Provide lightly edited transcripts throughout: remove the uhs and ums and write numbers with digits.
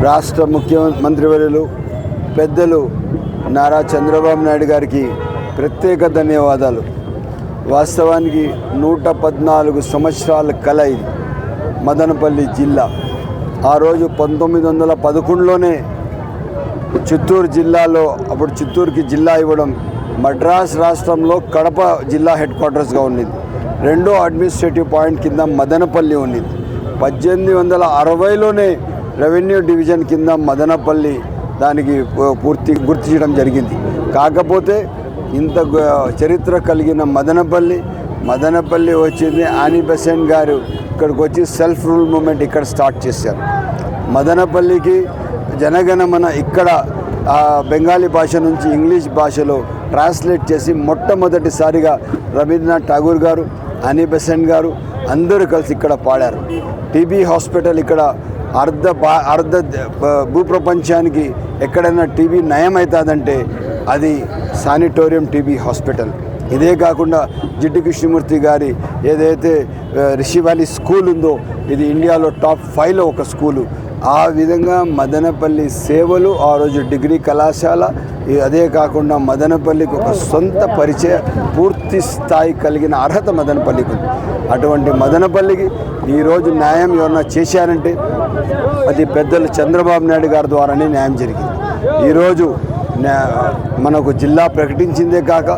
రాష్ట్ర ముఖ్యమంత్రివర్యులు పెద్దలు నారా చంద్రబాబు నాయుడు గారికి ప్రత్యేక ధన్యవాదాలు. వాస్తవానికి 114 సంవత్సరాల కల ఇది మదనపల్లి జిల్లా. ఆ రోజు 1911లోనే చిత్తూరు జిల్లాలో, అప్పుడు చిత్తూరుకి జిల్లా ఇవ్వడం, మద్రాస్ రాష్ట్రంలో కడప జిల్లా హెడ్ క్వార్టర్స్గా ఉన్నది. రెండో అడ్మినిస్ట్రేటివ్ పాయింట్ కింద మదనపల్లి ఉన్నది. 1860లోనే రెవెన్యూ డివిజన్ కింద మదనపల్లి దానికి పూర్తి గుర్తు చేయడం జరిగింది. కాకపోతే ఇంత చరిత్ర కలిగిన మదనపల్లి వచ్చింది యానీ బెసెంట్ గారు ఇక్కడికి వచ్చి సెల్ఫ్ రూల్ మూమెంట్ ఇక్కడ స్టార్ట్ చేశారు. మదనపల్లికి జనగణమన ఇక్కడ బెంగాలీ భాష నుంచి ఇంగ్లీష్ భాషలో ట్రాన్స్లేట్ చేసి మొట్టమొదటిసారిగా రవీంద్రనాథ్ ఠాగూర్ గారు, యానీ బెసెంట్ గారు అందరూ కలిసి ఇక్కడ పాడారు. టీబీ హాస్పిటల్ ఇక్కడ అర్ధ భూప్రపంచానికి ఎక్కడైనా టీబీ నయం అవుతుందంటే అది శానిటోరియం టీబీ హాస్పిటల్. ఇదే కాకుండా జిడ్డు కృష్ణమూర్తి గారి ఏదైతే రిషి వ్యాలీ స్కూల్ ఉందో ఇది ఇండియాలో టాప్ 5లో ఒక స్కూలు. ఆ విధంగా మదనపల్లి సేవలు, ఆ రోజు డిగ్రీ కళాశాల, అదే కాకుండా మదనపల్లికి ఒక సొంత పరిచయ పూర్తి స్థాయి కలిగిన అర్హత మదనపల్లికి ఉంది. అటువంటి మదనపల్లికి ఈరోజు న్యాయం ఎవరన్నా చేశారంటే అది పెద్దలు చంద్రబాబు నాయుడు గారి ద్వారానే న్యాయం జరిగింది. ఈరోజు మనకు జిల్లా ప్రకటించిందే కాక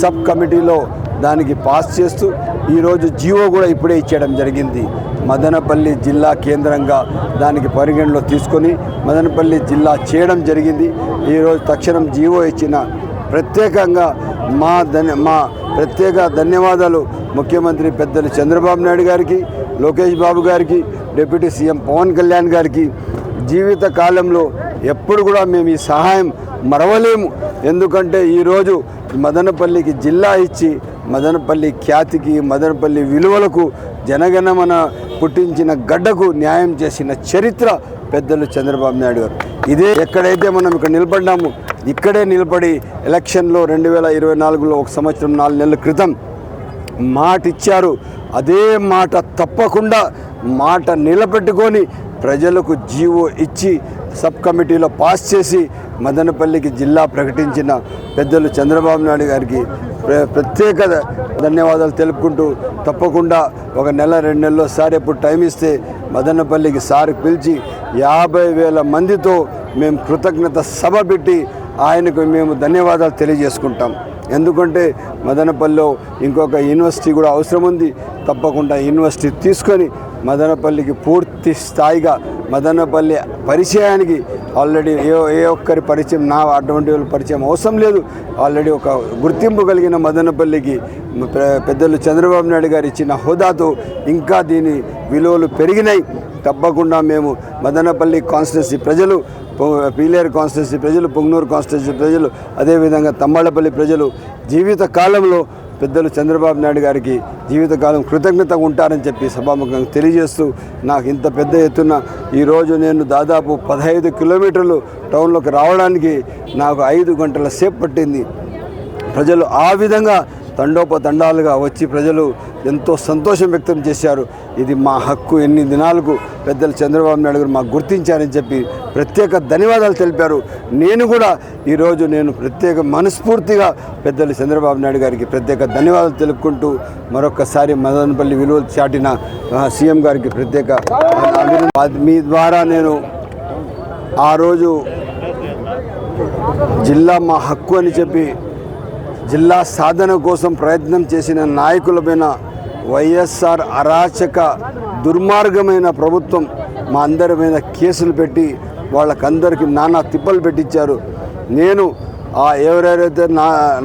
సబ్ కమిటీలో దానికి పాస్ చేస్తూ ఈరోజు జీవో కూడా ఇప్పుడే ఇచ్చేయడం జరిగింది. మదనపల్లి జిల్లా కేంద్రంగా దానికి పరిగణలో తీసుకొని మదనపల్లి జిల్లా చేయడం జరిగింది. ఈరోజు తక్షణం జీవో ఇచ్చిన ప్రత్యేకంగా మా ప్రత్యేక ధన్యవాదాలు ముఖ్యమంత్రి పెద్దలు చంద్రబాబు నాయుడు గారికి, లోకేష్ బాబు గారికి, డిప్యూటీ సీఎం పవన్ కళ్యాణ్ గారికి. జీవిత కాలంలో ఎప్పుడు కూడా మేము ఈ సహాయం మరవలేము. ఎందుకంటే ఈరోజు మదనపల్లికి జిల్లా ఇచ్చి మదనపల్లి ఖ్యాతికి, మదనపల్లి విలువలకు, జనగణమన పుట్టించిన గడ్డకు న్యాయం చేసిన చరిత్ర పెద్దలు చంద్రబాబు నాయుడు గారు. ఇదే ఎక్కడైతే మనం ఇక్కడ నిలబడ్డాము ఇక్కడే నిలబడి ఎలక్షన్లో 2024లో 1 సంవత్సరం 4 నెలల క్రితం మాట ఇచ్చారు. అదే మాట తప్పకుండా మాట నిలబెట్టుకొని ప్రజలకు జీవో ఇచ్చి సబ్ కమిటీలో పాస్ చేసి మదనపల్లికి జిల్లా ప్రకటించిన పెద్దలు చంద్రబాబు నాయుడు గారికి ప్రత్యేక ధన్యవాదాలు తెలుపుకుంటూ, తప్పకుండా 1 నెల 2 నెలల్లో సార్ ఎప్పుడు టైం ఇస్తే మదనపల్లికి సార్ పిలిచి 50,000 మందితో మేము కృతజ్ఞత సభ పెట్టి ఆయనకు మేము ధన్యవాదాలు తెలియజేసుకుంటాం. ఎందుకంటే మదనపల్లిలో ఇంకొక యూనివర్సిటీ కూడా అవసరం ఉంది. తప్పకుండా యూనివర్సిటీ తీసుకొని మదనపల్లికి పూర్తి స్థాయిగా మదనపల్లి పరిచయానికి ఆల్రెడీ ఏ ఒక్కరి పరిచయం అటువంటి పరిచయం అవసరం లేదు. ఆల్రెడీ ఒక గుర్తింపు కలిగిన మదనపల్లికి పెద్దలు చంద్రబాబు నాయుడు గారు ఇచ్చిన హోదాతో ఇంకా దీని విలువలు పెరిగినాయి. తప్పకుండా మేము మదనపల్లి కాన్స్టిట్యున్సీ ప్రజలు, పీలేరు కాన్స్టిట్యున్సీ ప్రజలు, పొంగనూరు కాన్స్టిట్యున్సీ ప్రజలు, అదేవిధంగా తమ్మళ్ళపల్లి ప్రజలు జీవిత కాలంలో పెద్దలు చంద్రబాబు నాయుడు గారికి జీవితకాలం కృతజ్ఞతగా ఉంటారని చెప్పి సభాముఖంగా తెలియజేస్తూ, నాకు ఇంత పెద్ద ఎత్తున ఈరోజు నేను దాదాపు 15 కిలోమీటర్లు టౌన్లోకి రావడానికి నాకు 5 గంటల సేపు పట్టింది. ప్రజలు ఆ విధంగా తండోపతండాలుగా వచ్చి ప్రజలు ఎంతో సంతోషం వ్యక్తం చేశారు. ఇది మా హక్కు. ఎన్ని దినాలకు పెద్దలు చంద్రబాబు నాయుడు గారు మాకు గుర్తించారని చెప్పి ప్రత్యేక ధన్యవాదాలు తెలిపారు. నేను కూడా ఈరోజు ప్రత్యేక మనస్ఫూర్తిగా పెద్దలు చంద్రబాబు నాయుడు గారికి ప్రత్యేక ధన్యవాదాలు తెలుపుకుంటూ మరొకసారి మదనపల్లి విలువలు చాటిన సీఎం గారికి ప్రత్యేక మీ ద్వారా నేను ఆ రోజు జిల్లా మా హక్కు అని చెప్పి జిల్లా సాధన కోసం ప్రయత్నం చేసిన నాయకులపైన వైఎస్ఆర్ అరాచక దుర్మార్గమైన ప్రభుత్వం మా అందరి మీద కేసులు పెట్టి వాళ్ళకందరికీ నానా తిప్పలు పెట్టించారు. నేను ఎవరెవరైతే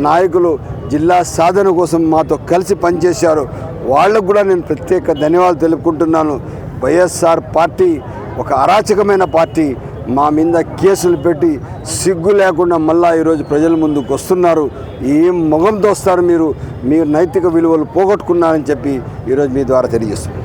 నాయకులు జిల్లా సాధన కోసం మాతో కలిసి పనిచేశారో వాళ్ళకు కూడా నేను ప్రత్యేక ధన్యవాదాలు తెలుపుకుంటున్నాను. వైఎస్ఆర్ పార్టీ ఒక అరాచకమైన పార్టీ. మా మీద కేసులు పెట్టి సిగ్గు లేకుండా మళ్ళీ ఈరోజు ప్రజల ముందుకు వస్తున్నారు. ఏం మొగంతో వస్తారు మీరు నైతిక విలువలు పోగొట్టుకున్నారని చెప్పి ఈరోజు మీ ద్వారా తెలియజేస్తున్నారు.